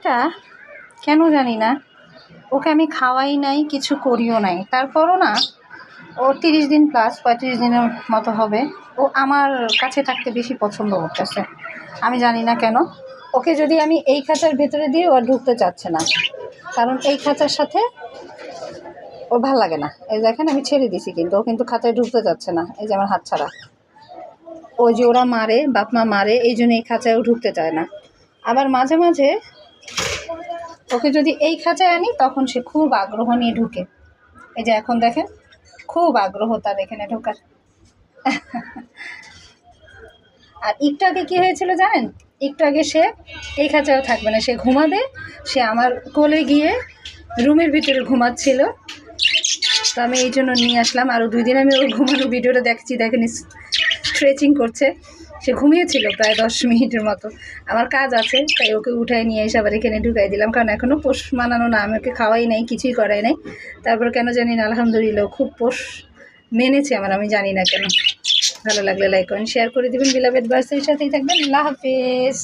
মেয়েটা কেন জানি না, ওকে আমি খাওয়াই নাই, কিছু করিও নাই, তারপরও না ও 30 দিন প্লাস 35 দিনের মতো হবে ও আমার কাছে থাকতে বেশি পছন্দ করতেছে। আমি জানি না কেন। ওকে যদি আমি এই খাঁচার ভেতরে দিয়ে ও আর ঢুকতে চাচ্ছে না, কারণ এই খাঁচার সাথে ওর ভাল লাগে না। এই দেখেন আমি ছেড়ে দিছি, কিন্তু ও কিন্তু খাঁচায় ঢুকতে চাচ্ছে না। এই যে আমার হাত ছাড়া, ওই যে ওরা মারে, বাপ মা মারে, এই জন্য এই খাঁচায়ও ঢুকতে চায় না। আবার মাঝে মাঝে ওকে যদি এই খাঁচায় আনি তখন সে খুব আগ্রহ নিয়ে ঢুকে। এই যে এখন দেখেন খুব আগ্রহ তার এখানে ঢোকার। আর একটু আগে কী হয়েছিল জানেন? একটু আগে সে এই খাঁচায়ও থাকবে না, সে ঘুমাবে, সে আমার কোলে গিয়ে রুমের ভিতরে ঘুমাচ্ছিল। তো আমি এই জন্য নিয়ে আসলাম। আরও 2 দিন আমি ওর ঘুমানো ভিডিওটা দেখছি, দেখেন স্ট্রেচিং করছে। সে ঘুমিয়েছিল প্রায় 10 মিনিটের মতো। আমার কাজ আছে, তাই ওকে উঠায় নিয়ে এসে আবার এখানে ঢুকাই দিলাম, কারণ এখনও পোষ মানানো না, আমি ওকে খাওয়াই নাই, কিছুই করাই নাই। তারপর কেন জানি না আলহামদুলিল্লাহ খুব পোষ মেনেছে আমার, আমি জানি না কেন। ভালো লাগলে লাইক করেন, শেয়ার করে দেবেন। বিলাভেড বার্সের সাথেই থাকবেন। আল্লাহ হাফেজ।